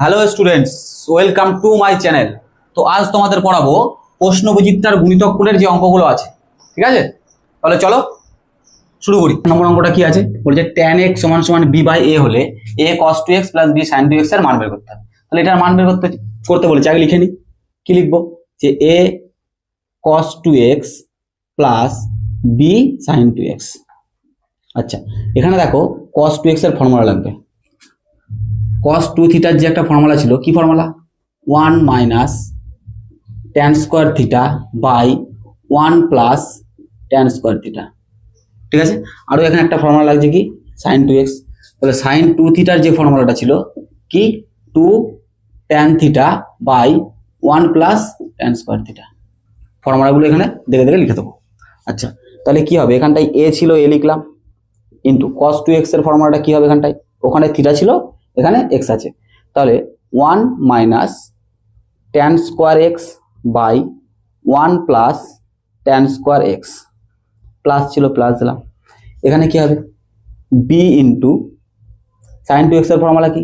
Hello students, welcome to my channel. তো আজ তোমাদের পড়াবো প্রশ্নবিচিত্রার গুণিতক কোণের যে অঙ্কগুলো আছে, ঠিক আছে? তাহলে চলো শুরু করি। নম্বর অঙ্কটা কি আছে, বলছে tan x সমান সমান b বাই a হলে a cos 2x plus b sin 2x এর মান বের করতে হবে। তাহলে এটার মান বের করতে বলেছে, আগে লিখে নি। কি লিখবো, যে a cos 2x plus b sin 2x। আচ্ছা, এখানে দেখো cos 2x এর ফর্মুলা লাগবে। cos 2 থিটার যে একটা ফর্মুলা ছিল, কি formula? 1 minus tan square theta by 1 plus tan square theta, ঠিক আছে? আরো এখানে একটা ফর্মুলা লাগছে, কি? sin 2x। তাহলে sin 2 থিটার যে ফর্মুলাটা ছিল, কি? 2 tan theta by 1 plus tan square theta. ফর্মুলাগুলো এখানে দেখে দেখে লিখে দেবো। আচ্ছা, তাহলে কি হবে, এখানটায় a ছিল, a লিখলাম, ইন্টু cos 2x এর ফর্মুলাটা কি হবে, এখানটায় ওখানে থিটা ছিল, এখানে x আছে। তাহলে 1 minus tan square x by 1 plus tan square x, plus ছিল প্লাস দিলাম। এখানে কি হবে, b ইন্টু sin 2x এর ফর্মুলা কি?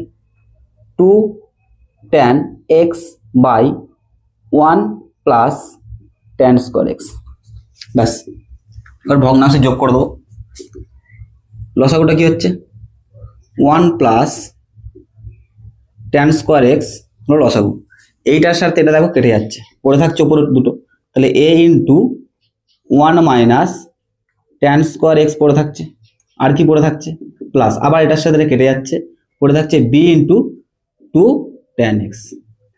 2 tan x by 1 plus tan square x। ব্যাস, এবার ভগ্নাংশে যোগ করে দেবো। লসাগুটা কি হচ্ছে, 1 প্লাস tan স্কয়ার x হলো লসাগু। এইটার সাথে এটা দেখো কেটে যাচ্ছে, পড়ে থাকছে উপরে দুটো। তাহলে a into 1 minus tan square x পড়ে থাকছে, আর কি পড়ে থাকছে? প্লাস, আবার এটার সাথে এটা কেটে যাচ্ছে, পড়ে থাকছে b ইন্টু 2 tan x।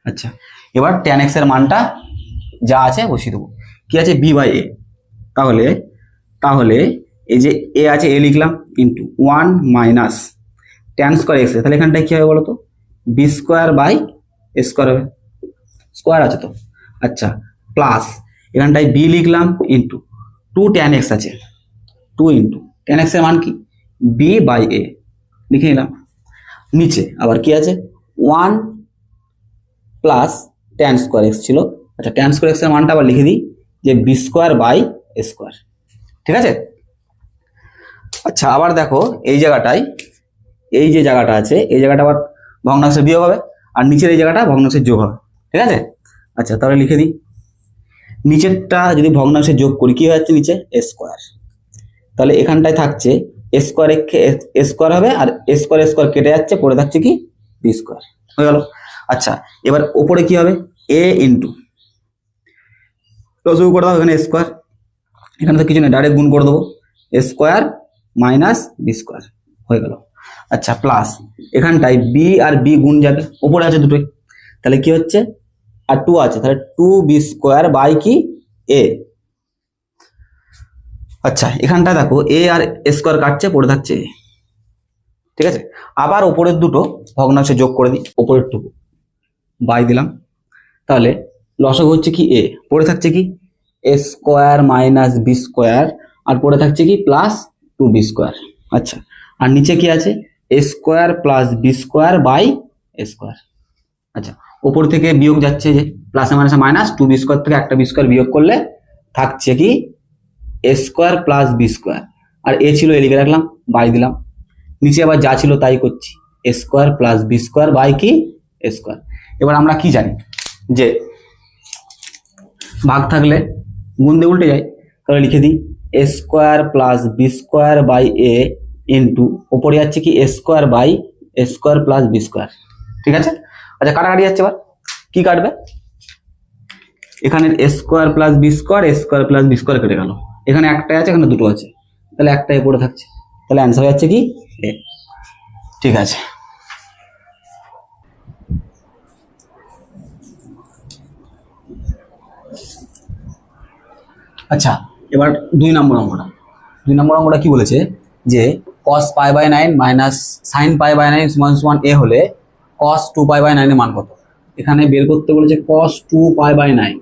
আচ্ছা, এবার tan x এর মানটা যা আছে বসিয়ে দেবো। কি আছে, b বাই a। তাহলে তাহলে এই যে a আছে, a লিখলাম, into 1 minus tan square x। তাহলে এখানটায় কি হবে বলো তো, b square by a square হবে, স্কয়ার আছে তো। আচ্ছা, প্লাস এখানটায় b লিখলাম, ইন্টু 2 tan x আছে, 2 ইন্টু tan x এর মান কি? b বাই a লিখে নিলাম। নিচে আবার কি আছে, 1 প্লাস tan স্কয়ার x ছিল। আচ্ছা, tan স্কয়ার x এর মানটা আবার লিখে দিই, যে b square by a square, ঠিক আছে? আচ্ছা, আবার দেখো এই জায়গাটায়, এই যে জায়গাটা আছে, এই জায়গাটা আবার ভগ্নাংশের বিয়োগ হবে, আর নিচের এই জায়গাটা ভগ্নাংশের যোগ হবে, ঠিক আছে? আচ্ছা, তাহলে লিখে দিই, নিচেরটা যদি ভগ্নাংশে যোগ করি, কি হয়ে যাচ্ছে নিচে? a square. তাহলে এখানটায় থাকছে a স্কয়ার, a স্কয়ার হবে, আর a স্কয়ার কেটে যাচ্ছে, পড়ে থাকছে কি? b স্কয়ার, হয়ে গেল। আচ্ছা, এবার উপরে কি হবে, a ইন্টু লসাগু করে দাও, এখানে a স্কয়ার, এখানে তো কিছু নেই, ডাইরেক্ট গুণ করে দেবো, a square minus b square, হয়ে গেল। আচ্ছা, প্লাস এখানটায় b আর b গুণ যাবে, উপরে আছে দুটোই, তাহলে কি হচ্ছে, আর 2 আছে, তাহলে 2b স্কয়ার বাই কি? a। আচ্ছা, এখানটা দেখো a আর a স্কয়ার কাটছে, পড়ে থাকছে a, ঠিক আছে? আবার উপরের দুটো ভগ্নাংশে যোগ করে দিই, উপরের টুকু বাই দিলাম। তাহলে লসাগু হচ্ছে কি a, পড়ে থাকছে কি? a square minus b square, আর পড়ে থাকছে কি? Plus 2b square. আচ্ছা, আর নিচে কি আছে, a square plus b square by a square. আচ্ছা, উপর থেকে বিয়োগ যাচ্ছে, যে প্লাসে মাইনাসে মাইনাস, 2b স্কয়ার থেকে একটা b স্কয়ার বিয়োগ করলে থাকছে কি? a square plus b square, আর a ছিল, a লিখে রাখলাম, বাই দিলাম। নিচে আবার যা ছিল তাই করছি, a square plus b square by কি? a square. এবার আমরা কি জানি, যে ভাগ থাকলে গুণ দিয়ে উল্টে যায়। তাহলে লিখে দিই, a square plus b square by a into উপরে যাচ্ছে কি? a square by a square plus b square, ঠিক আছে? আচ্ছা, কাটাকাটি যাচ্ছে, এবার কি কাটবে, এখানে a square plus b square, a square plus b square কেটে গেল, এখানে একটাই আছে, এখানে দুটো আছে, তাহলে একটাই পড়ে থাকছে, তাহলে অ্যান্সার হয়ে যাচ্ছে কি? a, ঠিক আছে? আচ্ছা, এবার 2 নম্বর অঙ্কটা কি বলেছে, যে cos pi by 9 minus sin pi by 9 সমান সমান a হলে cos 2 পাই বাই 9 এর মান কত? এখানে বের করতে বলেছে cos 2 পাই বাই 9,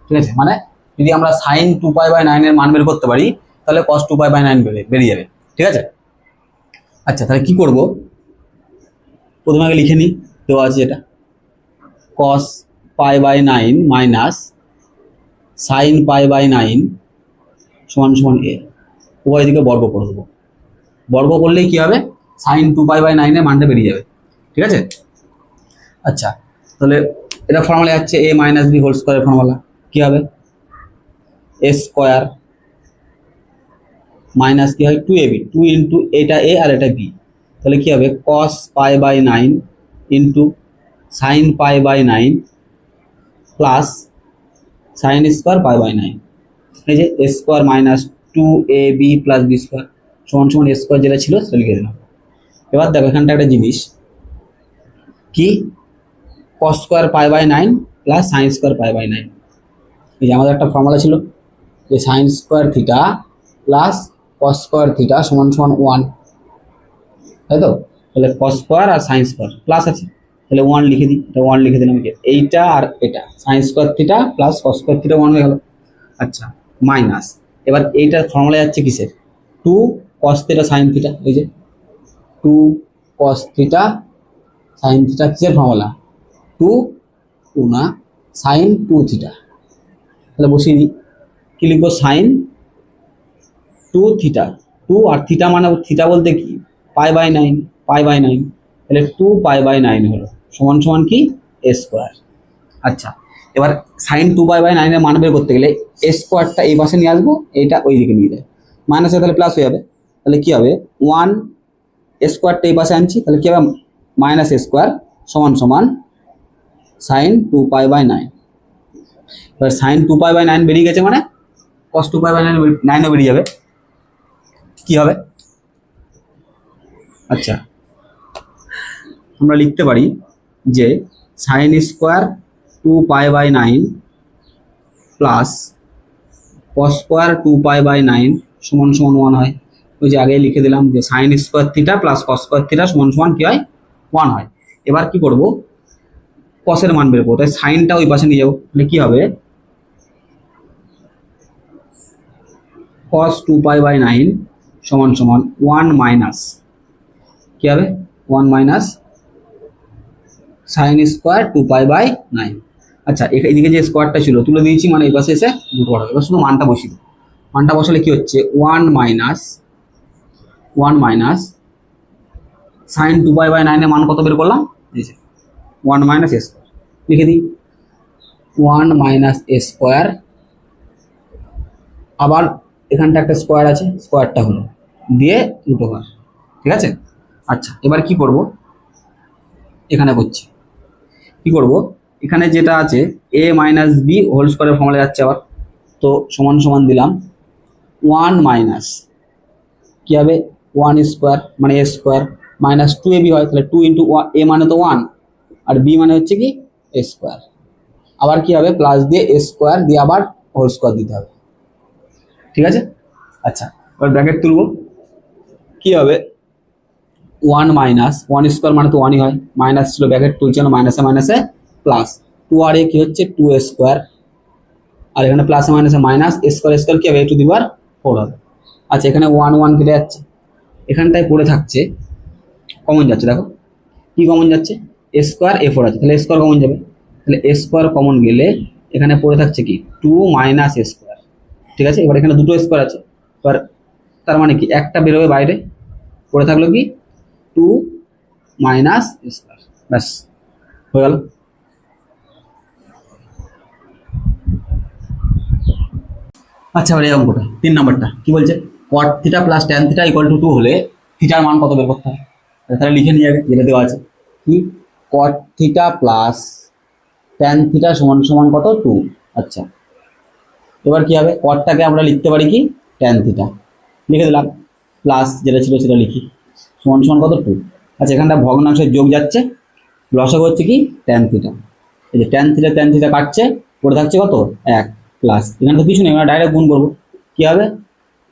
ঠিক আছে? মানে যদি আমরা sin 2 পাই বাই 9 এর মান বের করতে পারি, তাহলে cos 2 পাই বাই 9 বেরিয়ে যাবে, ঠিক আছে? আচ্ছা, তাহলে কি করব, প্রথমে আগে লিখে নিই, দেওয়া আছে এটা, cos pi by 9 minus sin pi by 9 সমান সমান a, উভয় দিকে বর্গ করে দেবো। বর্গ করলেই কি হবে, সাইন 2π/9 এর মানটা বেরিয়ে যাবে, ঠিক আছে। আচ্ছা, তাহলে এটা ফর্মুলা যাচ্ছে a - b হোল স্কয়ারের ফর্মুলা কি হবে, a স্কয়ার মাইনাস কি হয় 2ab, 2 ইন্টু এটা a আর এটা b, তাহলে কি হবে cos π/9 into sine π/9 plus sine square π/9, এই যে a square minus 2ab plus b square সমান সমান a স্কোয়ার যেটা ছিল সেটা লিখে দিলাম। এবার দেখো এখানটা একটা জিনিস কি, cos square π/9 plus sine square π/9, এই যে আমাদের একটা ফর্মুলা ছিল যে sine square theta plus cos square theta সমান সমান 1, তাই তো। তাহলে cos স্কোয়ার আর সাইন স্কোয়ার প্লাস আছে, তাহলে 1 লিখে দিই, এটা 1 লিখে দিলাম, এইটা আর এটা sign square theta plus cos square theta 1 হয়ে গেল। আচ্ছা, মাইনাস এবার এইটার ফর্মুলা যাচ্ছে কিসের, 2 cos থিটা সাইন থিটা, এই যে 2 cos থিটা সাইন থিটা কিসের ফর্মুলা, 2 না সাইন 2 থিটা, তাহলে বসিয়ে দিই, কি লিখবো সাইন 2 থিটা, 2 আর থিটা মানে থিটা বলতে কি π/9, π/9, তাহলে 2π/9 হলো সমান সমান কি a স্কোয়ার। আচ্ছা, এবার সাইন 2π/9 এর মান বের করতে গেলে a স্কোয়ারটা এই পাশে নিয়ে আসবো, এইটা ওই দিকে নিয়ে যায়, মাইনাসে তাহলে প্লাস হয়ে যাবে, তাহলে কি হবে 1 a স্কোয়ারটা এই পাশে আনছি, তাহলে কি হবে মাইনাস a স্কোয়ার সমান সমান সাইন 2π/9। এবার সাইন 2π/9 বেরিয়ে গেছে মানে cos 2π/9 ও বেরিয়ে যাবে, কি হবে। আচ্ছা, আমরা লিখতে পারি যে sine square 2π/9 plus cos square 2π/9 সমান সমান 1 হয়, ওই যে আগে লিখে দিলাম যে sine square theta plus cos square theta সমান সমান কি হয় 1 হয়। এবার কি করব, cos এর মান বের করবো, তাই সাইনটা ওই পাশে নিয়ে যাবো, তাহলে কি হবে cos 2π/9 সমান সমান 1 মাইনাস কি হবে 1 মাইনাস সাইন স্কোয়ার 2π/9। আচ্ছা, এদিকে যে স্কোয়ারটা ছিল তুলে দিয়েছি, মানে এই পাশে এসে দুটো হবে, এবার শুধু মানটা বসিয়ে দিই, মানটা বসালে কি হচ্ছে 1 মাইনাস সাইন 2π/9 এর মান কত বের করলাম, এই যে 1 মাইনাস a স্কোয়ার, লিখে দিই 1 মাইনাস a স্কোয়ার, আবার এখানটা একটা স্কোয়ার আছে, স্কোয়ারটা হলো দিয়ে দুটো ঘর, ঠিক আছে। আচ্ছা, এবার কি করব, এখানে করছি কি করব, এখানে যেটা আছে a - b হোল স্কয়ারের ফর্মুলা যাচ্ছে আবার, তো সমান সমান দিলাম 1 মাইনাস কি হবে 1 স্কয়ার মানে a স্কয়ার মাইনাস 2ab হয়, তাহলে 2 ইন্টু a মানে তো 1 আর b মানে হচ্ছে কি a স্কয়ার, আবার কি হবে প্লাস দিয়ে a স্কয়ার দিয়ে আবার হোল স্কয়ার দিতে হবে, ঠিক আছে। আচ্ছা, এবার ব্র্যাকেট তুলব, কি হবে 1 মাইনাস 1 স্কয়ার মানে তো 1ই হয়, মাইনাস ছিল ব্র্যাকেট তুলছি না, মাইনাসে মাইনাসে প্লাস 2 আর a কি হচ্ছে 2a স্কয়ার, আর এখানে প্লাসে মাইনাসে মাইনাস a স্কয়ার কি হবে a টু দি পাওয়ার 4 হবে। আচ্ছা, এখানে 1 1 কেটে যাচ্ছে, এখানটায় পড়ে থাকছে কমন যাচ্ছে, দেখো কি কমন যাচ্ছে a স্কয়ার a4 আছে, তাহলে a স্কয়ার কমন যাবে, তাহলে a স্কয়ার কমন গেলে এখানে পড়ে থাকছে কি 2 মাইনাস a স্কয়ার, ঠিক আছে। এবার এখানে দুটো স্কয়ার আছে, এবার তার মানে কি একটা বেরোবে বাইরে, পড়ে থাকলো কি 2 মাইনাস a স্কয়ার, ব্যাস হয়ে গেল। আচ্ছা, এবার এই অঙ্কটা 3 নম্বরটা কি বলছে, cot theta plus tan theta equal to 2 হলে থিটার মান কত বের করতে হবে, তাহলে লিখে নিয়ে আগে যেটা দেওয়া আছে কি cot theta plus tan theta সমান সমান কত 2। আচ্ছা, এবার কি হবে cotটাকে আমরা লিখতে পারি কি tan থিটা, লিখে দিলাম প্লাস যেটা ছিল সেটা লিখি সমান সমান কত 2। আচ্ছা, এখানটা ভগ্নাংশের যোগ যাচ্ছে, লসাগু হচ্ছে কি tan থিটা, এই যে tan থিটা কাটছে, পড়ে থাকছে কত 1 প্লাস এখানে তো কিছু নেই, আমরা ডাইরেক্ট গুণ করবো, কি হবে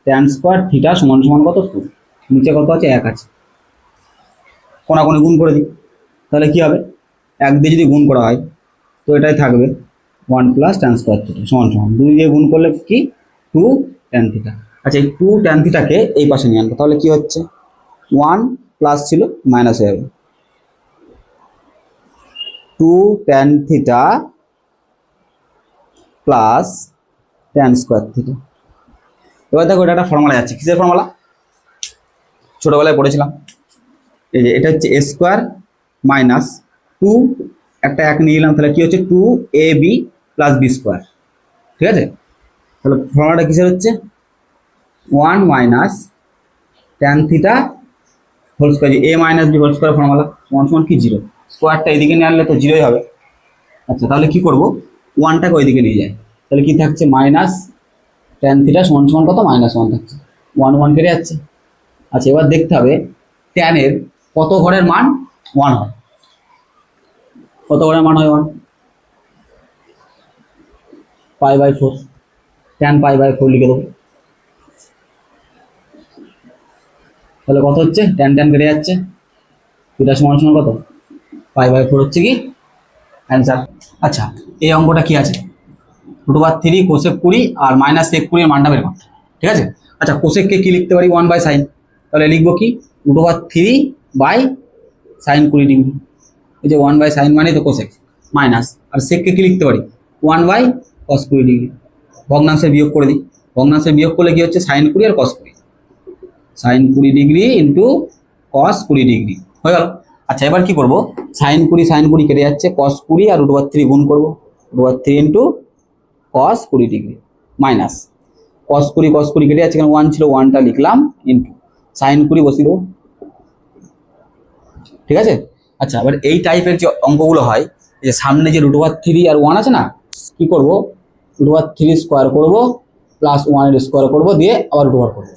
tan স্কয়ার থিটা সমান সমান কত 2, নিচে কত আছে 1 আছে, কোনাকুনি গুণ করে দিই, তাহলে কি হবে 1 দিয়ে যদি গুণ করা হয় তো এটাই থাকবে 1 প্লাস tan স্কয়ার থিটা সমান সমান 2 দিয়ে গুণ করলে কি 2 tan থিটা। আচ্ছা, এই 2 tan থিটাকে এই পাশে নিয়ে আনবো, তাহলে কি হচ্ছে 1 প্লাস ছিল মাইনাস হয়ে যাবে 2 tan theta plus tan square theta. এবার দেখো এটা একটা ফর্মুলা যাচ্ছে, কিসের ফর্মুলা ছোটবেলায় পড়েছিলাম, এই যে এটা হচ্ছে এ স্কোয়ার মাইনাস টু, একটা এক নিয়ে নিলাম, তাহলে কি হচ্ছে 2ab প্লাস বি স্কোয়ার। ঠিক আছে, তাহলে ফর্মুলাটা কিসের হচ্ছে 1 minus tan theta whole square, A minus B whole square formula সমান সমান কি 0, স্কোয়ারটা এইদিকে নিয়ে আনলে তো 0ই হবে। আচ্ছা তাহলে কি করবো, 1টাকে ওইদিকে নিয়ে যায়, তাহলে কি থাকছে মাইনাস ট্যান থিটা সমান সমান কত -1 থাকছে, 1 কেটে যাচ্ছে। আচ্ছা এবার দেখতে হবে ট্যানের কত ঘরের মান 1 হয়, কত ঘরের মান হয় 1, π/4, ট্যান π/4 লিখে দেবো। তাহলে কত হচ্ছে, ট্যান ট্যান কেটে যাচ্ছে, থিটা সমান সমান কত π/4 হচ্ছে কি অ্যান্সার। আচ্ছা এই অঙ্কটা কি আছে, √3 কোসেক 20 আর মাইনাস সেক 20 এর মানটা বের করতে, ঠিক আছে। আচ্ছা কোসেককে কি লিখতে পারি 1/sin, তাহলে লিখবো কি √3/sin 20 ডিগ্রি, এই যে 1/sin মানে তো কোসেক, মাইনাস আর সেককে কি লিখতে পারি 1/cos 20 ডিগ্রি, ভগ্নাংশে বিয়োগ করে দিই, ভগ্নাংশে বিয়োগ করলে কি হচ্ছে sin 20 আর cos 20, sin 20 degree into cos 20 degree হয়ে গেল। আচ্ছা এবার কি করবো, sin 20 কেটে যাচ্ছে, cos 20 আর √3 গুণ করবো, √3 into cos 20 degree minus cos 20 কেটে যাচ্ছে, এখানে 1 ছিল 1টা লিখলাম ইন্টু sin 20 বসিয়ে দেবো, ঠিক আছে। আচ্ছা এবার এই টাইপের যে অঙ্কগুলো হয়, এই যে সামনে যে √3 আর 1 আছে না, কি করব √3 স্কোয়ার করবো প্লাস 1 এর স্কোয়ার করবো, দিয়ে আবার √3 করবো,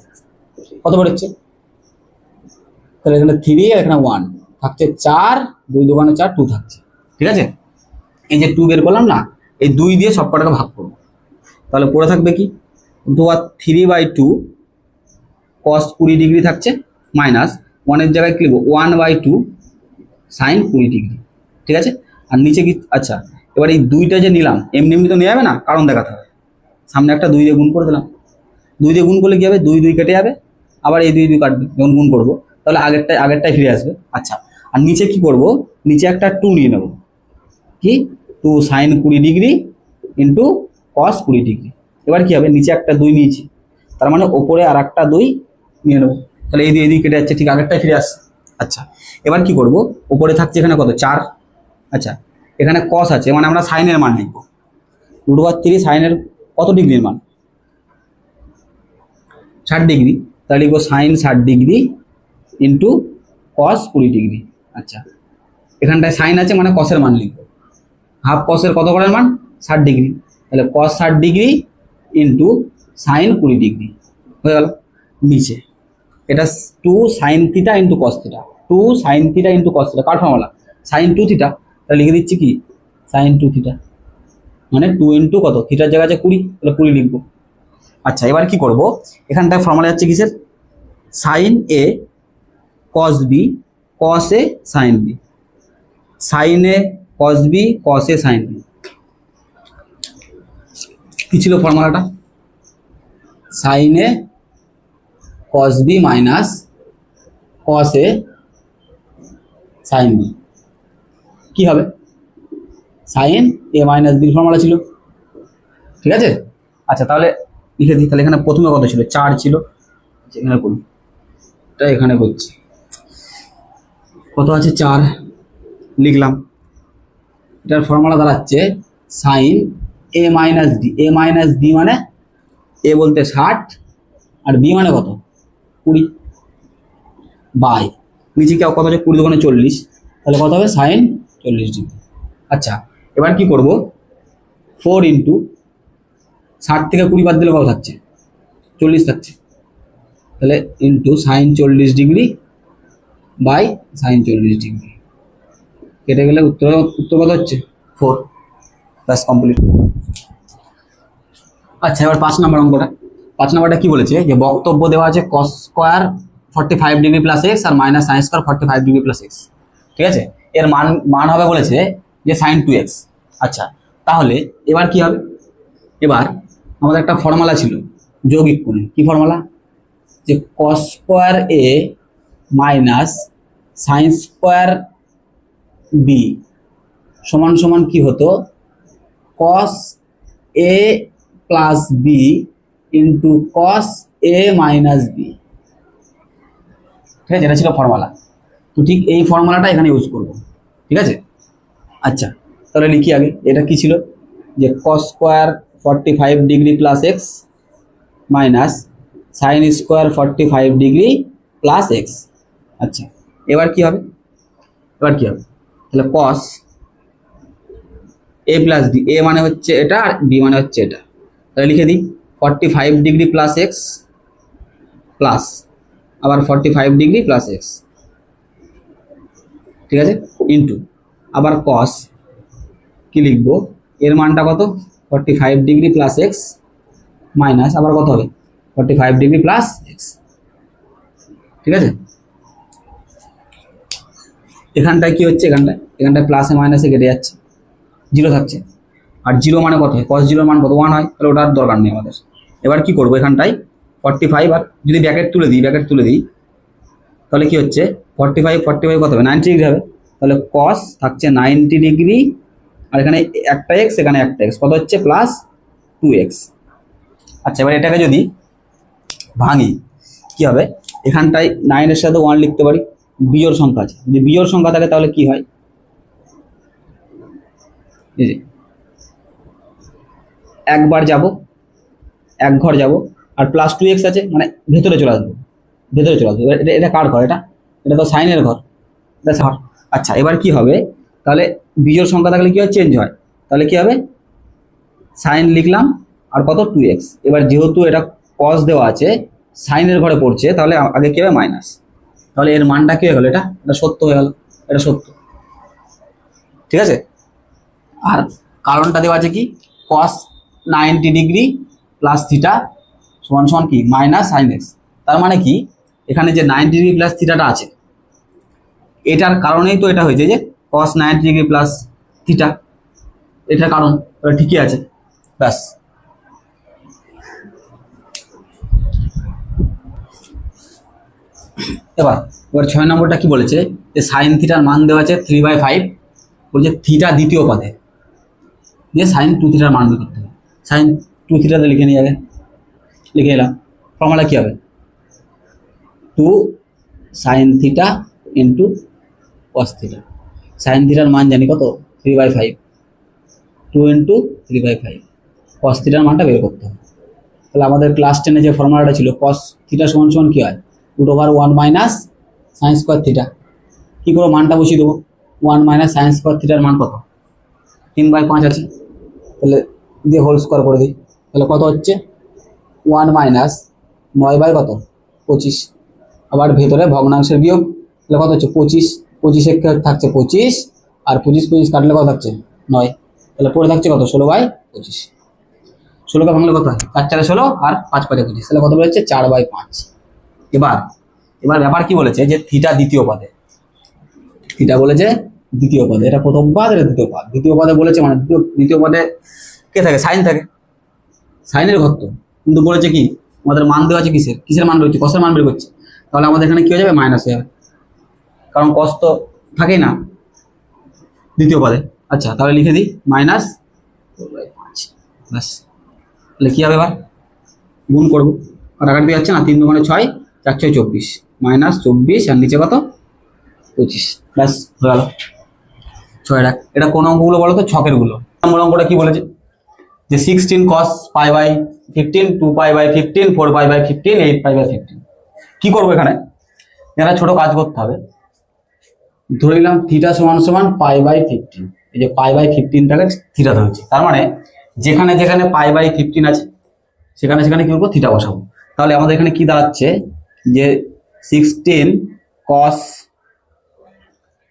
কত বেরোচ্ছে, তাহলে এখানে 3 আর এখানে 1 থাকছে 4, 2 2 4 2 থাকছে, ঠিক আছে। এই যে 2 বের করলাম না, এই 2 দিয়ে সব কটাকে ভাগ করবো, তাহলে পড়ে থাকবে কি √3/2 cos 20 ডিগ্রি থাকছে, মাইনাস 1 এর জায়গায় কি লিখবো 1/2 sin 20 ডিগ্রি, ঠিক আছে। আর নিচে কি, আচ্ছা এবার এই 2টা যে নিলাম এমনি এমনি তো নেওয়া যাবে না, কারণ দেখাতে হবে, সামনে একটা 2 দিয়ে গুণ করে দিলাম, 2 দিয়ে গুণ করলে কি হবে 2 2 কেটে যাবে, আবার এই 2 2 কাটবে, যখন গুণ করবো তাহলে আগেরটাই ফিরে আসবে। আচ্ছা আর নিচে কি করব, নিচে একটা 2 নিয়ে নেব, কি 2 sin 20 degree into cos 20 degree, এবার কি হবে নিচে একটা 2 নিয়েছি, তার মানে ওপরে আর একটা 2 নিয়ে নেবো, তাহলে এই 2 কেটে যাচ্ছে, ঠিক আগেরটাই ফিরে আসছে। আচ্ছা এবার কি করব, ওপরে থাকছে এখানে কত 4, আচ্ছা এখানে cos আছে মানে আমরা সাইনের মান লিখবো, √3 সাইনের কত ডিগ্রির মান 60 ডিগ্রি, তাহলে লিখবো sine 60 degree into cos 20 degree. আচ্ছা এখানটায় সাইন আছে মানে কসের মান লিখবো, হাফ কসের কত ঘরের মান 60 ডিগ্রি, তাহলে cos 60 degree into sine 20 degree হয়ে গেল। নিচে এটা 2 sin থিটা ইন্টু cos থিটা, 2 sin থিটা ইন্টু cos থিটা কার ফর্মুলা sin 2 থিটা, তাহলে লিখে দিচ্ছি কি sin 2 থিটা, মানে 2 ইন্টু কত থিটার জায়গায় আছে 20, তাহলে 20 লিখবো। আচ্ছা এবার কি করব, এখানটায় ফর্মুলা যাচ্ছে কিসের sin a cos b cos a sin b, sin a cos b cos a sin b, কি ছিল ফর্মুলাটা sin a cos b minus cos a sin b, কি হবে sin a minus b formula ছিল, ঠিক আছে। আচ্ছা তাহলে লিখে দিই, তাহলে এখানে প্রথমে কত ছিল 4 ছিল, এখানে করুন এটা এখানে করছি কত আছে 4 লিখলাম, এটার ফর্মুলা দাঁড়াচ্ছে sin a minus b, a minus b মানে a বলতে 60 আর b মানে কত 20, বাই নিচে কি কত আছে 20 2 40, তাহলে কত হবে sin 40 ডিগ্রি। আচ্ছা এবার কি করব 4 ইন্টু 60 থেকে 20 বাদ দিলে কত থাকছে 40 থাকছে, তাহলে into sin 40 degree by sin 40 degree, কেটে গেলে উত্তর কত হচ্ছে 4, ব্যাস কমপ্লিট। আচ্ছা এবার 5 নম্বর অঙ্কটা, 5 নম্বরটা কি বলেছে যে বক্তব্য দেওয়া আছে cos square 45 degree plus x আর minus sine square 45 degree plus x, ঠিক আছে। এর মান হবে বলেছে যে sin 2x। আচ্ছা তাহলে এবার কি হবে, এবার আমাদের একটা ফর্মুলা ছিল যৌগিক কোণে, কি ফর্মুলা যে cos square a minus sine square b সমান সমান কি হতো cos a plus b into cos a minus b, ঠিক আছে, এটা ছিল ফর্মুলা। তো ঠিক এই ফর্মুলাটা এখানে ইউজ করব, ঠিক আছে। আচ্ছা তাহলে লিখি আগে, এটা কি ছিল যে cos square 45 degree plus x minus sine square 45 degree plus x. আচ্ছা এবার কি হবে, তাহলে cos a প্লাস বি, এ মানে হচ্ছে এটা আর বি মানে হচ্ছে এটা, তাহলে লিখে দিই 45 ডিগ্রি প্লাস এক্স প্লাস আবার 45 ডিগ্রি প্লাস এক্স, ঠিক আছে, ইন্টু আবার cos কি লিখবো, এর মানটা কত 45 ডিগ্রি প্লাস এক্স মাইনাস আবার কত হবে 45 ডিগ্রি প্লাস এক্স, ঠিক আছে। এখানটায় কি হচ্ছে, এখানটায় প্লাসে মাইনাসে কেটে যাচ্ছে, জিরো থাকছে, আর জিরো মানে কত হয়, cos জিরোর মান কত 1 হয়, তাহলে ওটার দরকার নেই আমাদের। এবার কি করবো, এখানটায় 45 আর যদি ব্র্যাকেট তুলে দিই তাহলে কি হচ্ছে 45 কত হবে 90 ডিগ্রি হবে, তাহলে cos থাকছে 90 ডিগ্রি আর এখানে একটা এক্স এখানে একটা এক্স কত হচ্ছে প্লাস 2x। আচ্ছা এবার এটাকে যদি ভাঙি কি হবে, এখানটায় 9 এর সাথে 1 লিখতে পারি, বিজোড় সংখ্যা আছে, যদি বিজোড় সংখ্যা থাকে তাহলে কি হয়, এই যে একবার যাব এক ঘর যাব আর প্লাস 2x আছে মানে ভেতরে চলে আসবো, এটা কার ঘর, এটা তো সাইনের ঘর, এটা ঘর। আচ্ছা এবার কি হবে, তাহলে বিজোড় সংখ্যা থাকলে কি হয় চেঞ্জ হয়, তাহলে কি হবে সাইন লিখলাম আর কত 2x, এবার যেহেতু এটা cos দেওয়া আছে সাইনের ঘরে পড়ছে তাহলে আগে কি হবে মাইনাস, তাহলে এর মানটা কি হয়ে গেল, এটা সত্য হয়ে গেল, এটা সত্য, ঠিক আছে। আর কারণটা দেওয়া আছে কি cos 90 ডিগ্রি প্লাস থিটা সমান সমান কি মাইনাস সাইন এক্স, তার মানে কি এখানে যে 90 ডিগ্রি প্লাস থিটাটা আছে এটার কারণেই তো এটা হয়েছে যে cos 90 ডিগ্রি প্লাস থিটা, এটার কারণ ঠিকই আছে, ব্যাস। এবার 6 নম্বরটা কি বলেছে, যে সাইন থিটার মান দেওয়া আছে 3/5, বলছে থিটা দ্বিতীয় পদে যে সাইন 2 থিটার মান বের করতে হবে, সাইন 2 থিটাতে লিখে নিয়ে যাবে, লিখে এলাম, ফর্মুলা কি হবে 2 sine theta into cos theta, sine থিটার মান জানি কত 3/5, 2 ইন্টু 3/5, কস থিটার মানটা বের করতে হবে। তাহলে আমাদের ক্লাস 10 যে ফর্মুলাটা ছিল কস থিটা সমান সমান কি হয় √1 মাইনাস সাইন স্কোয়ার থিটা, কী করে মানটা বসিয়ে দেবো, 1 মাইনাস সাইন স্কোয়ার থিটার মান কত 3/5 আছে, তাহলে দিয়ে হোল স্কোয়ার করে দিই, তাহলে কত হচ্ছে 1 মাইনাস 9 কত 25, আবার ভেতরে ভগ্নাংশের বিয়োগ, তাহলে কত হচ্ছে 25 থাকছে 25 আর 25 কাটলে কত থাকছে 9, তাহলে পড়ে থাকছে কত 16/25, 16কে ভাঙলে কত হয় 4 4 16 আর 5 5 25, তাহলে কত বলেছে 4/5। এবার ব্যাপার কি বলেছে যে থিটা দ্বিতীয় পদে, থিটা বলেছে দ্বিতীয় পদে, এটা প্রথম পদ এটা দ্বিতীয় পদে বলেছে মানে দ্বিতীয় পদে কে থাকে সাইন থাকে, সাইনের ঘর তো, কিন্তু বলেছে কি আমাদের মান দেওয়া আছে কিসের মান রয়েছে কসের মান বের করছে, তাহলে আমাদের এখানে কি হয়ে যাবে মাইনাস হয়ে যাবে, কারণ কস তো থাকেই না দ্বিতীয় পদে। আচ্ছা তাহলে লিখে দিই মাইনাস 4/5, ব্যাস। তাহলে কী হবে এবার গুণ করবো, কাটাকাটি দিয়ে যাচ্ছে না, 3 2 6 4 6 24 মাইনাস 24 আর নিচে কত 25, ব্যাস হয়ে গেল 6 টাকা। এটা কোন অঙ্কগুলো বলো তো, ছকের গুলো। নম্বর অঙ্কটা কি বলেছে যে 16 cos π/15 2π/15 4π/15 8π/15, কি করবো এখানে, এখানে ছোট কাজ করতে হবে, ধরে নিলাম থিটা সমান সমান π/15, এই যে π/15টাকে থিটা ধরেছি, তার মানে যেখানে যেখানে π/15 আছে সেখানে সেখানে কি করবো থিটা বসাবো, তাহলে আমাদের এখানে কি দাঁড়াচ্ছে যে 16 cos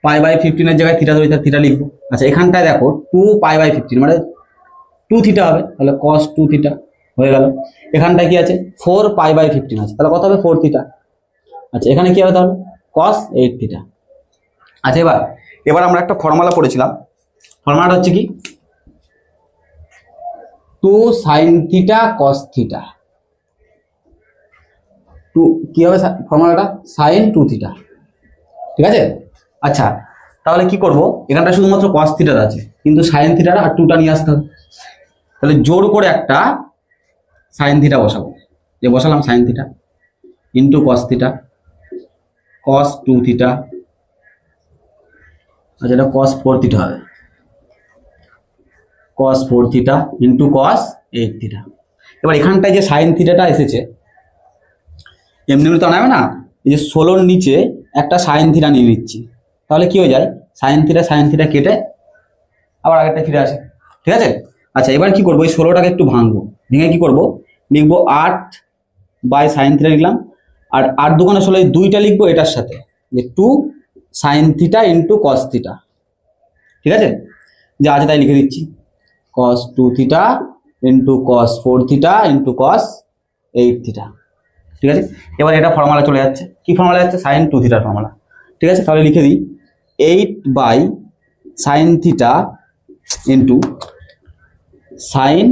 π/15 এর জায়গায় থিটা ধরে থিটা লিখবো। আচ্ছা এখানটায় দেখো 2π/15 মানে 2 থিটা হবে, তাহলে cos 2 থিটা হয়ে গেল। এখানটায় কি আছে 4π/15 আছে, তাহলে কত হবে 4 থিটা। আচ্ছা এখানে কি হবে তাহলে cos 8 থিটা। আচ্ছা এবার আমরা একটা ফর্মুলা পড়েছিলাম, ফর্মুলাটা হচ্ছে কি 2 sin থিটা cos থিটা, কি হবে ফর্মুলাটা sin 2 থিটা, ঠিক আছে। আচ্ছা তাহলে কি করব, এখানটা শুধুমাত্র cos থিটা আছে কিন্তু sin থিটার আর 2টা নিয়ে আসতে হবে, তাহলে জোর করে একটা sin থিটা বসাবো, যে বসালাম sin থিটা into cos theta cos 2 theta আচ্ছা এটা cos 4 থিটা হবে, cos 4 theta into cos 8 theta. এবার এখানটায় যে সাইন থিটাটা এসেছে এমনি তো নেবে না, এই যে 16 নিচে একটা সাইন থিটা নিয়ে নিচ্ছি, তাহলে কি হয়ে যায় সাইন থিটা কেটে আবার আগেরটা ফিরে আসে, ঠিক আছে। আচ্ছা এবার কি করবো, এই 16টাকে একটু ভাঙবো, ভেঙে কি করবো লিখবো 8 বাই সাইন থিটা লিখলাম, আর 8 দুগুণে 16 এই দুইটা লিখবো এটার সাথে, যে 2 sine theta into cos theta, ঠিক আছে। যা আছে তাই লিখে দিচ্ছি, cos 2 theta into cos 4 theta into cos 8 theta, ঠিক আছে। এবার এটা ফর্মুলা চলে যাচ্ছে, কি ফর্মুলা যাচ্ছে সাইন 2 থিটার ফর্মুলা, ঠিক আছে। তাহলে লিখে দিই 8 by sine theta into sine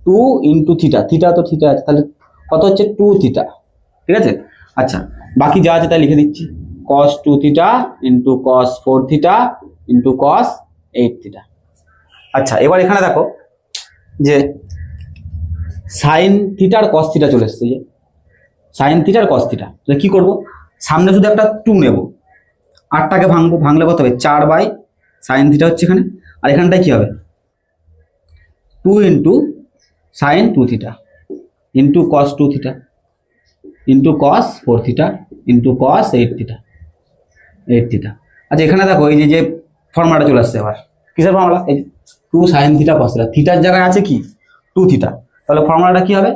2 into theta, theta তো থিটা আছে, তাহলে কত হচ্ছে 2 থিটা, ঠিক আছে। আচ্ছা বাকি যা আছে তাই লিখে দিচ্ছি, cos 2 theta into cos 4 theta into cos 8 theta. আচ্ছা এবার এখানে দেখো যে সাইন থিটার cos থিটা চলে এসছে, যে সাইন থিটার cos থিটা, তাহলে কি করব, সামনে শুধু একটা 2 নেব, 8টাকে ভাঙবো, ভাঙলে কত হবে 4 বাই সাইন থিটা হচ্ছে এখানে, আর এখানটায় কি হবে 2 into sine 2 theta into cos 2 theta into cos 4 theta into cos 8 theta, 8 theta. আচ্ছা এখানে দেখো এই যে ফর্মুলাটা চলে আসছে, এবার কিসের ফর্মুলা, এই 2 সাইন থিটা cos থিটা, থিটার জায়গায় আছে কি 2 থিটা, তাহলে ফর্মুলাটা কি হবে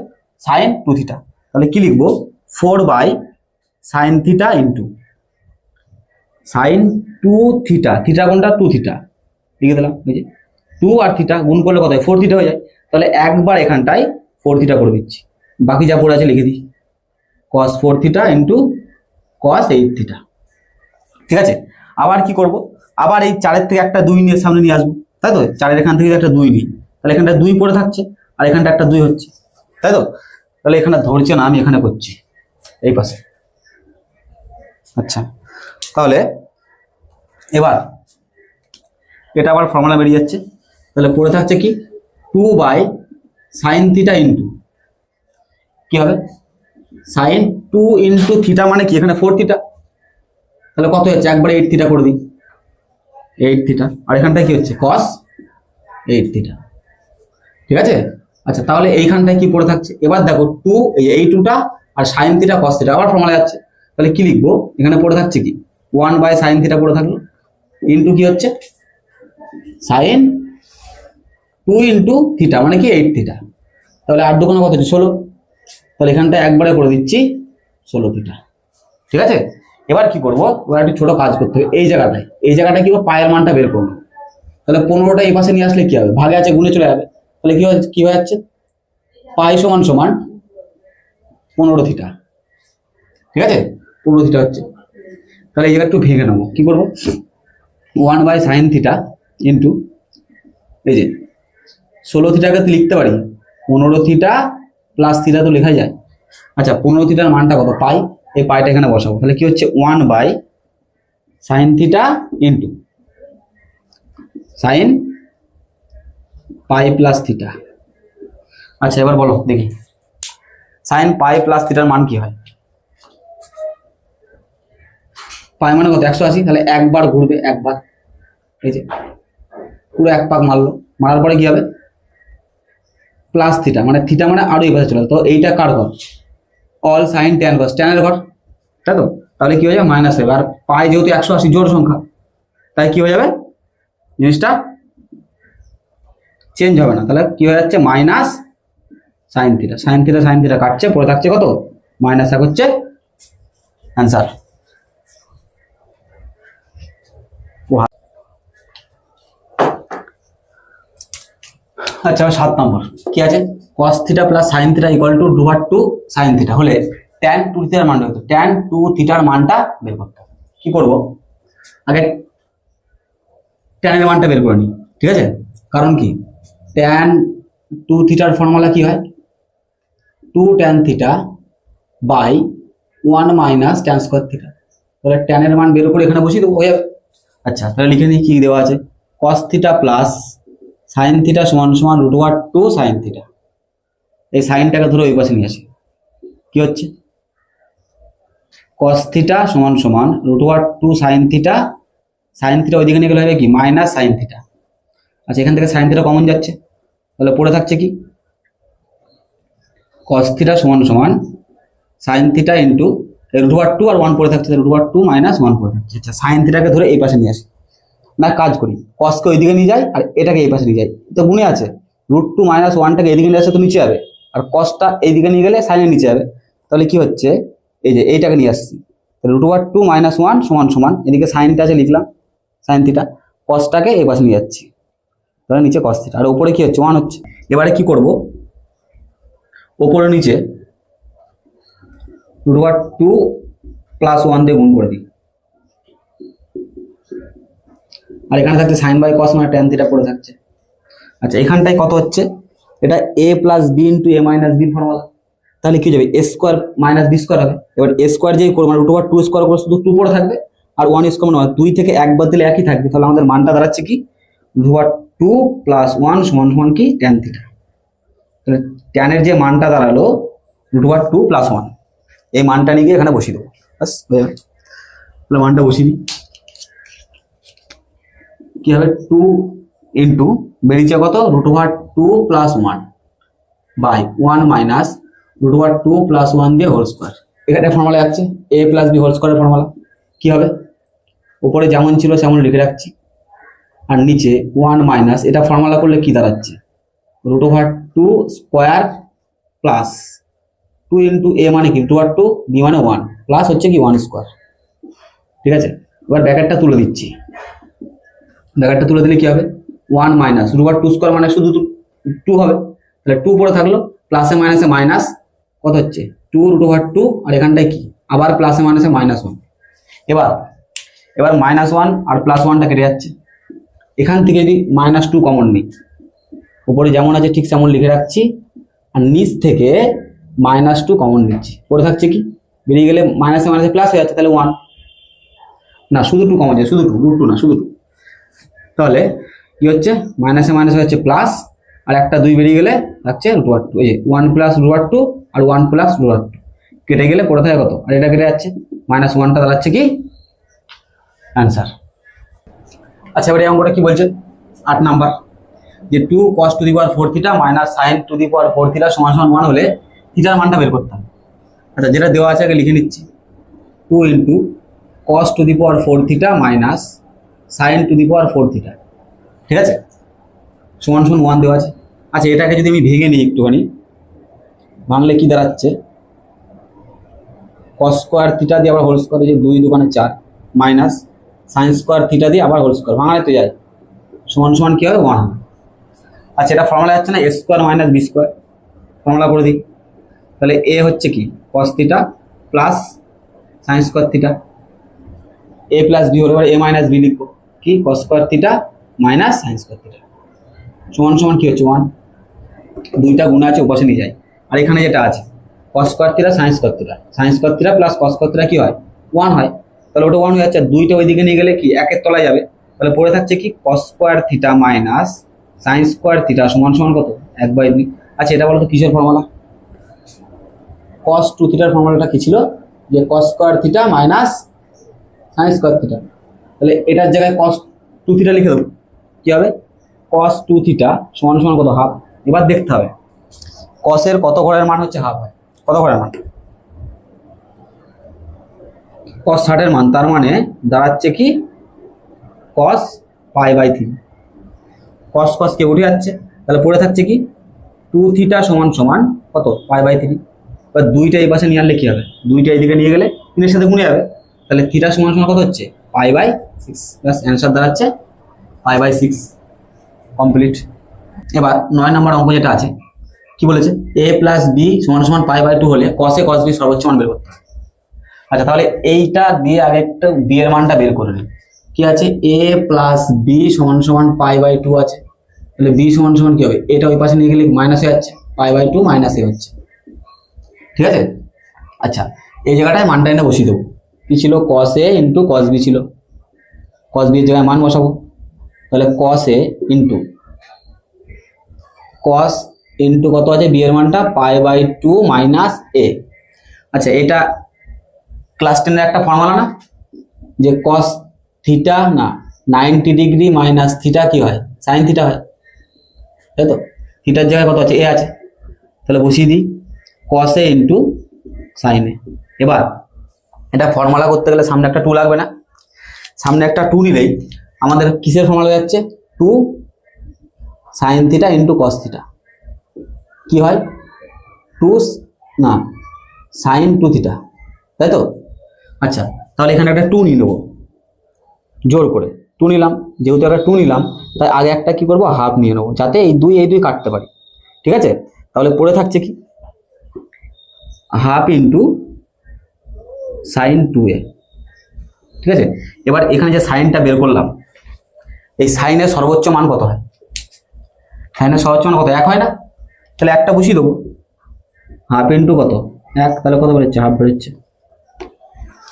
সাইন 2 থিটা, তাহলে কি লিখবো 4 by sine theta into sine 2 theta, theta কোনটা 2 থিটা লিখে দিলাম, এই যে 2 আর থিটা গুণ করলে কত হয় 4 থিটা হয়ে যায়, তাহলে একবার এখানটায় 4 থিটা করে দিচ্ছি, বাকি যা পড়ে আছে লিখে দিই cos 4 theta into cos 8 theta, ঠিক আছে। আবার কি করব, আবার এই 4 থেকে একটা 2 নিয়ে সামনে নিয়ে আসবো, তাই তো 4 এখান থেকে একটা 2 নিই, তাহলে এখানটা 2 পড়ে থাকছে আর এখানটা একটা 2 হচ্ছে, তাই তো। তাহলে এখানে ধরছে না, আমি এখানে করছি এই পাশে। আচ্ছা তাহলে এবার এটা আবার ফর্মুলা বেরিয়ে যাচ্ছে, তাহলে পড়ে থাকছে কি 2 বাই সাইন থিটা ইন্টু কি হবে সাইন 2 ইন্টু থিটা মানে কি এখানে 4 থিটা, তাহলে কত হচ্ছে একবারে 8 থিটা করে দিই, 8 থিটা, আর এখানটায় কি হচ্ছে cos 8 থিটা, ঠিক আছে। আচ্ছা তাহলে এইখানটায় কি পড়ে থাকছে, এবার দেখো 2 এই 2টা আর সাইন থিটা cos থিটা আবার ফর্মুলা যাচ্ছে, তাহলে কি লিখবো এখানে পড়ে থাকছে কি 1 বাই সাইন থিটা পড়ে থাকলো ইন্টু কি হচ্ছে সাইন 2 ইন্টু থিটা মানে কি 8 থিটা, তাহলে 8 দুগুণে কত হচ্ছে 16, তাহলে এখানটা একবারে করে দিচ্ছি 16 থিটা, ঠিক আছে। এবার কি করবো, এবার একটু ছোট কাজ করতে হবে, এই জায়গাটায় কি পায়ের মানটা বের করবো, তাহলে 15টা এই পাশে নিয়ে আসলে কি হবে ভাগে আছে গুণে চলে যাবে, তাহলে কি হয়ে যাচ্ছে পাই সমান সমান 15 থিটা, ঠিক আছে 15 থিটা হচ্ছে, তাহলে এই জায়গা একটু ভেঙে নেবো, কি করবো 1 বাই সাইন থিটা ইন্টু এই যে 16 থিটাকে তো লিখতে পারি 15 থিটা প্লাস থিটা তো লেখা যায়। আচ্ছা 15 থিটার মানটা কত পাই, এই পাইটা এখানে বসাবো, তাহলে কি হচ্ছে 1 by sine theta into sine pi plus theta. আচ্ছা এবার বলো দেখি সাইন পাই প্লাস থিটার মান কি হয়, পাই মানে কত 180, তাহলে একবার ঘুরবে, একবার এই যে পুরো এক পাক মারলো, মারার পরে কি হবে প্লাস থিটা মানে থিটা মানে আরো এই পাশে চলে, তো এইটা কার ঘর অল সাইন ট্যান কস, ট্যানের ঘর, তাই তো। তাহলে কি হয়ে যাবে মাইনাস হবে, আর পাই যেহেতু 180 জোড় সংখ্যা তাই কি হয়ে যাবে জিনিসটা চেঞ্জ হবে না, তাহলে কি হয়ে যাচ্ছে minus sine theta, sine theta কাটছে, পড়ে থাকছে কত মাইনাস 1 হচ্ছে অ্যান্সার। আচ্ছা 7 নম্বর কি আছে cos theta plus sine theta equal to √2 sine theta হলে tan 2 থিটার মান বের করতে, tan 2 থিটার মানটা বের করতে হবে। কি করব আগে tan এর মানটা বের করে নিই, ঠিক আছে। কারণ কি tan 2 থিটার ফর্মুলা কি হয় 2 tan theta by 1 minus tan square theta, তাহলে tan এর মান বের করে এখানে বসিয়ে দেবো হয়ে যাবে। আচ্ছা তাহলে লিখে নিই কি দেওয়া আছে cos theta plus sine theta সমান সমান √2 সাইন থিটা, এই সাইনটাকে ধরে ওই পাশে নিয়ে আসি, কি হচ্ছে cos থিটা সমান সমান √2 সাইন থিটা সাইন থিটা ওইদিকে নিয়ে গেলে হবে কি মাইনাস সাইন থিটা। আচ্ছা এখান থেকে সাইন থিটা কমন যাচ্ছে, তাহলে পড়ে থাকছে কি কস থিটা সমান সমান সাইন থিটা ইন্টু √2 আর 1 পড়ে থাকছে, √2 মাইনাস 1 পড়ে থাকছে। আচ্ছা সাইন থিটাকে ধরে এই পাশে নিয়ে আসি, না কাজ করি কসকে ওইদিকে নিয়ে যাই আর এটাকে এই পাশে নিয়ে যাই, তো গুণে আছে √2 মাইনাস 1টাকে এদিকে নিয়ে আসলে তো নিচে যাবে, আর কসটা এইদিকে নিয়ে গেলে সাইনের নিচে যাবে, তাহলে কি হচ্ছে এই যে এইটাকে নিয়ে আসছি, √2 মাইনাস 1 সমান সমান এদিকে সাইনটা আছে লিখলাম সাইন থিটা, কসটাকে এই পাশে নিয়ে যাচ্ছি, তাহলে নিচে কস থিটা, আর উপরে কি হচ্ছে 1 হচ্ছে। এবারে কি করব, উপরে নিচে √2 প্লাস 1 দিয়ে গুণ করে দিই, আর এখানে থাকছে সাইন বাই কস মানে ট্যান থিটা পড়ে থাকছে। আচ্ছা এখানটায় কত হচ্ছে, এটা a plus b into a minus b formula, তাহলে কি যাবে a square minus b square হবে। এবার এ স্কোয়ার যেই করবো মানে √2 স্কোয়ার করে শুধু 2 পড়ে থাকবে, আর 1 স্কোয়ার মানে 2 থেকে 1 বাদ দিলে একই থাকবে, তাহলে আমাদের মানটা দাঁড়াচ্ছে কি √2 প্লাস 1 সমান সমান কি ট্যান থিটা। তাহলে ট্যানের যে মানটা দাঁড়ালো √2 প্লাস 1, এই মানটা নিয়ে গিয়ে এখানে বসিয়ে দেবো, বাস তাহলে মানটা বসিয়ে দিই, কি হবে 2 ইন্টু বেরিয়েছে কত √2 প্লাস 1 বাই 1 মাইনাস √2 প্লাস 1 দিয়ে হোল স্কোয়ার, এখানে ফর্মুলা যাচ্ছে a প্লাস বি হোল স্কোয়ারের ফর্মুলা, কি হবে উপরে যেমন ছিল সেমন লিখে রাখছি, আর নিচে 1 মাইনাস এটা ফর্মুলা করলে কি দাঁড়াচ্ছে √2 স্কোয়ার প্লাস 2 ইন্টু a মানে কি √2, b মানে 1 প্লাস হচ্ছে কি 1 স্কোয়ার। ঠিক আছে, এবার ব্র্যাকেটটা তুলে দিচ্ছি, ব্র্যাকেটটা তুলে দিলে কি হবে 1 মাইনাস √2 স্কোয়ার মানে শুধু 2 হবে, তাহলে 2 পড়ে থাকলো, প্লাসে মাইনাসে মাইনাস কত হচ্ছে 2 আর এখানটায় কি আবার প্লাসে মাইনাসে -1। এবার -1 আর +1টা কেটে যাচ্ছে, এখান থেকে যদি -2 কমন নিই, উপরে যেমন আছে ঠিক তেমন লিখে রাখছি, আর নিচ থেকে -2 কমন নিচ্ছি, পড়ে থাকছে কি বেরিয়ে গেলে মাইনাসে মাইনাসে প্লাস হয়ে যাচ্ছে, তাহলে 1 না শুধু 2 কমন যায়, শুধু 2 √2 না শুধু 2, তাহলে কি হচ্ছে মাইনাসে মাইনাসে হচ্ছে প্লাস, আর একটা 2 বেরিয়ে গেলে থাকছে √2, এই 1 প্লাস √2 আর 1 প্লাস √2 কেটে গেলে পড়ে থাকে কত, আর এটা কেটে যাচ্ছে -1টা দাঁড়াচ্ছে কি অ্যান্সার। আচ্ছা এবার এই অঙ্কটা কি বলছে 8 নাম্বার, যে 2 cos to the power 4 theta minus sin to the power 4 theta সমান সমান 1 হলে থিটার মানটা বের করতে হবে। আচ্ছা যেটা দেওয়া আছে আগে লিখে নিচ্ছি, 2 into cos to the power 4 theta minus sin to the power 4 theta, ঠিক আছে সমান সমান 1 দেওয়া আছে। আচ্ছা এটাকে যদি আমি ভেঙে নিই একটুখানি, ভাঙলে কি দাঁড়াচ্ছে cos স্কোয়ার থিটা দিয়ে আবার হোল স্কোয়ার, যে 2 2 4 মাইনাস sin স্কোয়ার থিটা দিয়ে আবার হোল স্কোয়ার, ভাঙালে তো যায় সমান সমান কি হবে 1 হবে। আচ্ছা এটা ফর্মুলা যাচ্ছে না a square minus b square, formula করে দিই, তাহলে a হচ্ছে কি cos theta plus sin square theta, a plus b হলে এবার a মাইনাস বি লিখবো, কি cos square theta minus sin square theta সমান সমান কি হচ্ছে 1, দুইটা গুণ আছে ওপাশে নিয়ে যায়, আর এখানে যেটা আছে cos square theta sin square theta plus cos square theta কি হয় 1 হয়, তাহলে ওটা 1 হয়ে যাচ্ছে, দুইটা ওইদিকে নিয়ে গেলে কি একের তলায় যাবে, তাহলে পড়ে থাকছে কি cos square theta minus sin square theta সমান সমান কত 1/2। আচ্ছা এটা বলো তো কিসের ফর্মুলা, cos 2 থিটার ফর্মুলাটা কি ছিল, যে cos square theta minus sin square theta, তাহলে এটার জায়গায় cos 2 থিটা লিখে দেবো, কি হবে cos 2 থিটা সমান সমান কত হাফ। এবার দেখতে হবে cos এর কত ঘরের মান হচ্ছে হাফ হয়, কত ঘরের মান cos 60 এর মান, তার মানে দাঁড়াচ্ছে কি cos π/3, cos cos কে উঠে যাচ্ছে, তাহলে পড়ে থাকছে কি 2 থিটা সমান সমান কত π/3, এবার দুইটা এই পাশে নিয়ে আনলে কি হবে, দুইটা এইদিকে নিয়ে গেলে 3 এর সাথে গুণে যাবে, তাহলে থিটা সমান সমান কত হচ্ছে π/6, প্লাস অ্যান্সার দাঁড়াচ্ছে π/6 কমপ্লিট। এবার 9 নম্বর অঙ্ক যেটা আছে কি বলেছে a প্লাস বি সমান সমান π/2 হলে cos a cos b সর্বোচ্চ মান বের করতে হবে। আচ্ছা তাহলে এইটা দিয়ে আগে একটা বি এর মানটা বের করে নিই, কি আছে a প্লাস বি সমান সমান π/2 আছে, তাহলে বি সমান সমান কি হবে, এটা ওই পাশে নিয়ে গেলে মাইনাস হয়ে যাচ্ছে, π/2 মাইনাস এ হচ্ছে, ঠিক আছে। আচ্ছা এই জায়গাটায় মানটা এনে বসিয়ে দেবো, কি ছিল cos a into cos b ছিল, cos b এর জায়গায় মান বসাবো, তাহলে cos a into cos into কত আছে বি এর মানটা π/2 মাইনাস এ। আচ্ছা এটা ক্লাস 10 এর একটা ফর্মুলা না, যে cos থিটা না 90 ডিগ্রি মাইনাস থিটা কি হয়, সাইন থিটা হয়, তাই তো? থিটার জায়গায় কত আছে, এ আছে, তাহলে বসিয়ে দিই কস এ ইন্টু সাইন এ। এবার এটা ফর্মুলা করতে গেলে সামনে একটা 2 লাগবে না? সামনে একটা 2 নিলেই আমাদের কিসের ফর্মুলা যাচ্ছে, 2 sine theta into cos theta কি হয়, 2 না সাইন 2 থিটা, তাই তো? আচ্ছা, তাহলে এখানে একটা 2 নিয়ে নেবো জোর করে, 2 নিলাম, যেহেতু একটা 2 নিলাম তাই আগে একটা কি করবো, হাফ নিয়ে নেবো, যাতে এই দুই কাটতে পারি, ঠিক আছে? তাহলে পড়ে থাকছে কি, হাফ ইন্টু সাইন 2a, ঠিক আছে? এবার এখানে যে সাইনটা বের করলাম, এই সাইনের সর্বোচ্চ মান কত হয়, সাইনের সর্বোচ্চ মান কত, 1 হয় না? তাহলে একটা বসিয়ে দেবো, হাফ ইন্টু কত 1, তাহলে কত বেরোচ্ছে, হাফ বেরোচ্ছে,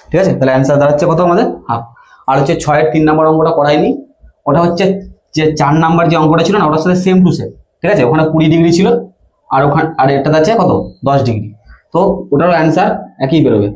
ঠিক আছে? তাহলে অ্যান্সার দাঁড়াচ্ছে কত আমাদের, হাফ। আর হচ্ছে 6-এর 3 নম্বর অঙ্কটা করাইনি, ওটা হচ্ছে যে 4 নাম্বার যে অঙ্কটা ছিল না, ওটার সাথে সেম টু সেম, ঠিক আছে? ওখানে 20 ডিগ্রি ছিল, আর ওখানে আর এটাতে আছে কত, 10 ডিগ্রি, তো ওটারও অ্যান্সার একই বেরোবে।